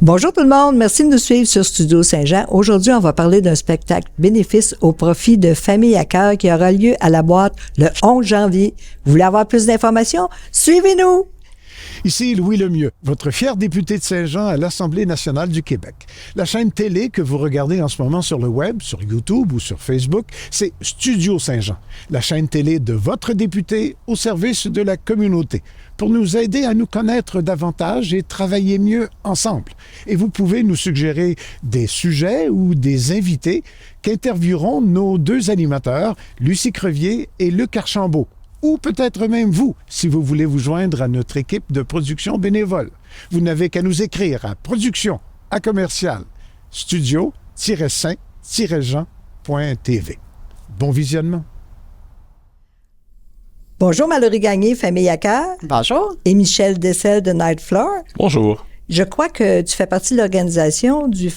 Bonjour tout le monde, merci de nous suivre sur Studio Saint-Jean. Aujourd'hui, on va parler d'un spectacle bénéfice au profit de Famille à cœur qui aura lieu à la Boîte le 11 janvier. Vous voulez avoir plus d'informations? Suivez-nous! Ici Louis Lemieux, votre fier député de Saint-Jean à l'Assemblée nationale du Québec. La chaîne télé que vous regardez en ce moment sur le web, sur YouTube ou sur Facebook, c'est Studio Saint-Jean, la chaîne télé de votre député au service de la communauté, pour nous aider à nous connaître davantage et travailler mieux ensemble. Et vous pouvez nous suggérer des sujets ou des invités qu'intervieweront nos deux animateurs, Lucie Crevier et Luc Archambault. Ou peut-être même vous, si vous voulez vous joindre à notre équipe de production bénévole. Vous n'avez qu'à nous écrire à production@commercial-studio-saint-jean.tv. Bon visionnement. Bonjour Mallory Gagné, Famille à cœur. Bonjour. Et Michel Dessel de Night Floor. Bonjour. Je crois que tu fais partie de l'organisation du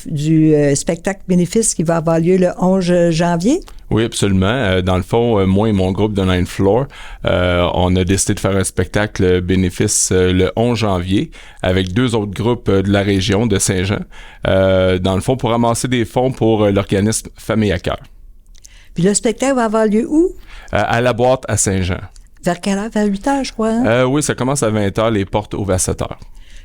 spectacle bénéfice qui va avoir lieu le 11 janvier. Oui, absolument. Dans le fond, moi et mon groupe de Ninth Floor, on a décidé de faire un spectacle bénéfice le 11 janvier avec deux autres groupes de la région de Saint-Jean, dans le fond, pour ramasser des fonds pour l'organisme Famille à cœur. Puis le spectacle va avoir lieu où? À la Boîte à Saint-Jean. Vers quelle heure? Vers 8 heures, je crois. Hein? Oui, ça commence à 20h, les portes ouvrent à 7h.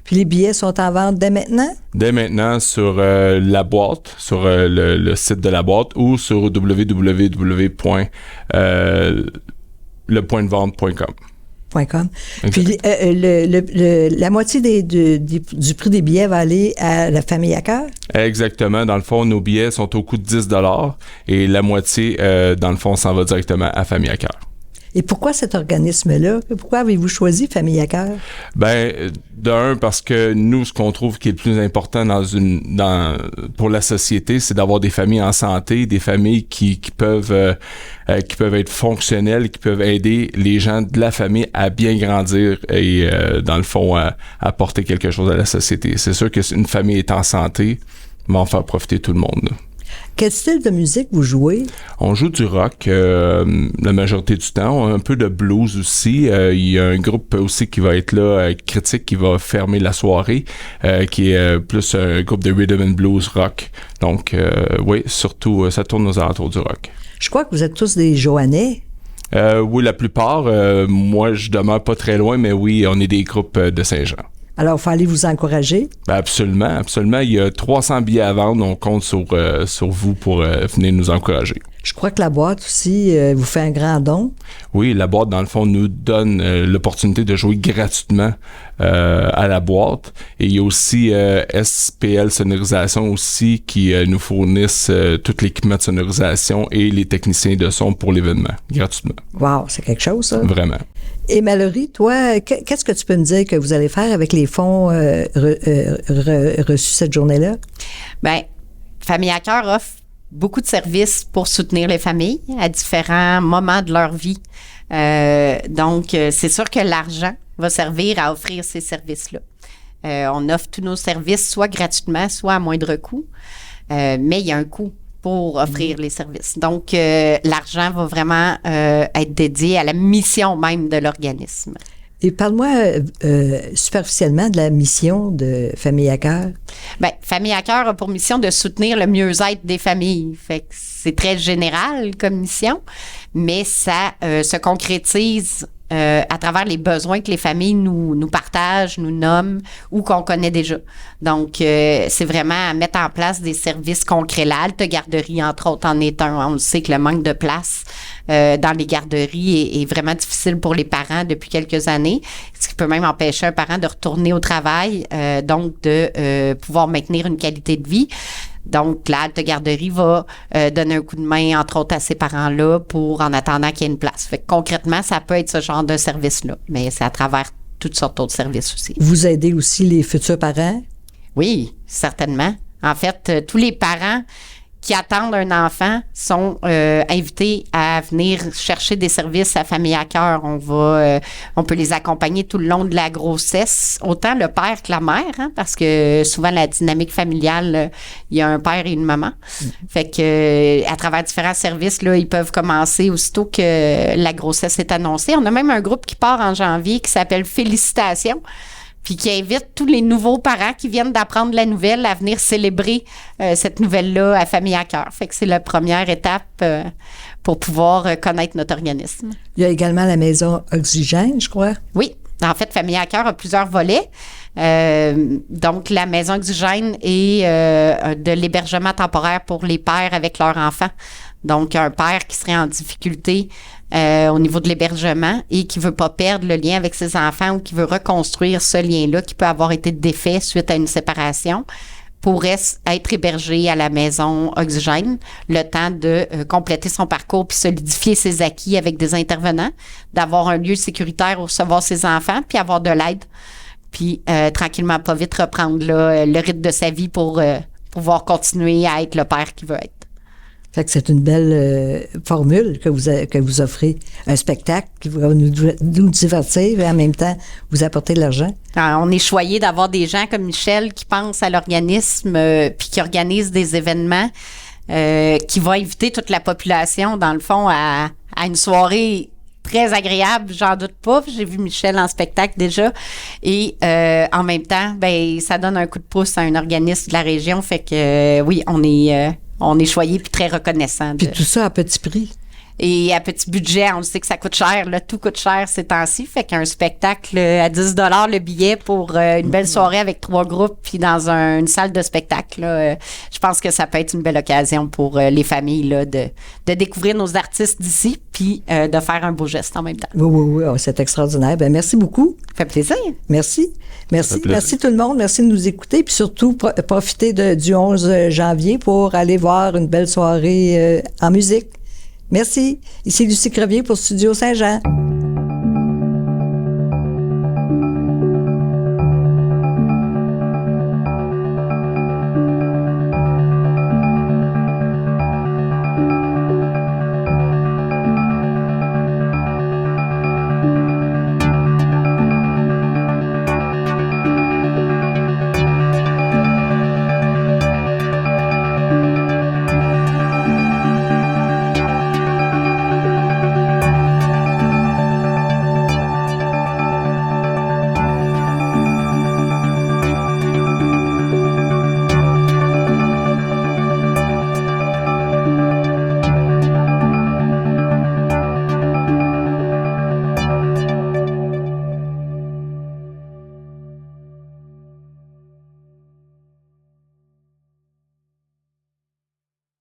Puis les billets sont en vente dès maintenant? Dès maintenant sur la boîte, sur le site de la boîte ou sur www.lepointdevente.com. Puis la moitié du prix des billets va aller à la Famille à cœur? Exactement. Dans le fond, nos billets sont au coût de 10$ et la moitié, dans le fond, s'en va directement à Famille à cœur. Et pourquoi cet organisme-là? Pourquoi avez-vous choisi Famille à cœur? Ben, d'un, parce que nous, ce qu'on trouve qui est le plus important pour la société, c'est d'avoir des familles en santé, des familles qui peuvent être fonctionnelles, qui peuvent aider les gens de la famille à bien grandir et, dans le fond, à apporter quelque chose à la société. C'est sûr que si une famille est en santé, on va en faire profiter tout le monde. Quel style de musique vous jouez? On joue du rock la majorité du temps, un peu de blues aussi. Il y a un groupe aussi qui va être là, Critique, qui va fermer la soirée, qui est plus un groupe de rhythm and blues rock. Donc, oui, surtout, ça tourne aux alentours du rock. Je crois que vous êtes tous des Joannais. Oui, la plupart. Moi, je demeure pas très loin, mais oui, on est des groupes de Saint-Jean. Alors, il fallait vous encourager? Ben absolument, absolument. Il y a 300 billets à vendre. On compte sur vous pour venir nous encourager. Je crois que la boîte aussi vous fait un grand don. Oui, la boîte, dans le fond, nous donne l'opportunité de jouer gratuitement à la boîte. Et il y a aussi SPL Sonorisation aussi qui nous fournissent tout l'équipement de sonorisation et les techniciens de son pour l'événement, gratuitement. Wow, c'est quelque chose, ça. Vraiment. Et Mallory, toi, qu'est-ce que tu peux me dire que vous allez faire avec les fonds reçus cette journée-là? Bien, Famille à cœur offre beaucoup de services pour soutenir les familles à différents moments de leur vie. Donc, c'est sûr que l'argent va servir à offrir ces services-là. On offre tous nos services soit gratuitement, soit à moindre coût, mais il y a un coût pour offrir les services. Donc, l'argent va vraiment être dédié à la mission même de l'organisme. Et parle-moi superficiellement de la mission de Famille à cœur. Bien, Famille à cœur a pour mission de soutenir le mieux-être des familles. Fait que c'est très général comme mission, mais ça se concrétise à travers les besoins que les familles nous partagent, nous nomment ou qu'on connaît déjà. Donc, c'est vraiment à mettre en place des services concrets. La halte garderie, entre autres, en est un. On sait que le manque de place dans les garderies est vraiment difficile pour les parents depuis quelques années, ce qui peut même empêcher un parent de retourner au travail, donc de pouvoir maintenir une qualité de vie. Donc, la halte garderie va donner un coup de main, entre autres, à ces parents-là pour en attendant qu'il y ait une place. Fait que concrètement, ça peut être ce genre de service-là, mais c'est à travers toutes sortes d'autres services aussi. Vous aidez aussi les futurs parents? Oui, certainement. En fait, tous les parents qui attendent un enfant sont invités à venir chercher des services à Famille à cœur. On peut les accompagner tout le long de la grossesse, autant le père que la mère, hein, parce que souvent la dynamique familiale, il y a un père et une maman. Fait que à travers différents services, là, ils peuvent commencer aussitôt que la grossesse est annoncée. On a même un groupe qui part en janvier qui s'appelle Félicitations. puis qui invite tous les nouveaux parents qui viennent d'apprendre la nouvelle à venir célébrer cette nouvelle-là à Famille à cœur. Fait que c'est la première étape pour pouvoir connaître notre organisme. Il y a également la maison Oxygène, je crois. Oui. En fait, Famille à cœur a plusieurs volets. Donc, la maison Oxygène est de l'hébergement temporaire pour les pères avec leurs enfants. Donc, un père qui serait en difficulté au niveau de l'hébergement et qui veut pas perdre le lien avec ses enfants ou qui veut reconstruire ce lien-là qui peut avoir été défait suite à une séparation, pourrait être hébergé à la maison Oxygène le temps de compléter son parcours puis solidifier ses acquis avec des intervenants, d'avoir un lieu sécuritaire où recevoir ses enfants puis avoir de l'aide, puis tranquillement, pas vite reprendre là, le rythme de sa vie pour pouvoir continuer à être le père qu'il veut être. Fait que c'est une belle formule que vous offrez. Un spectacle qui va nous divertir et en même temps vous apporter de l'argent. Alors, on est choyé d'avoir des gens comme Michel qui pensent à l'organisme puis qui organisent des événements qui vont inviter toute la population, dans le fond, à une soirée très agréable, j'en doute pas. J'ai vu Michel en spectacle déjà. Et en même temps, ben ça donne un coup de pouce à un organisme de la région. Fait que oui, on est choyé puis très reconnaissant. Puis tout ça à petit prix. Et à petit budget, on le sait que ça coûte cher. Là, tout coûte cher ces temps-ci. Fait qu'un spectacle à 10 $ le billet pour une belle soirée avec 3 groupes puis dans une salle de spectacle, là, je pense que ça peut être une belle occasion pour les familles là, de découvrir nos artistes d'ici puis de faire un beau geste en même temps. Oui, oh, c'est extraordinaire. Ben merci beaucoup. Ça fait plaisir. Merci. Merci tout le monde. Merci de nous écouter. Puis surtout, profitez du 11 janvier pour aller voir une belle soirée en musique. Merci. Ici Lucie Crevier pour Studio Saint-Jean.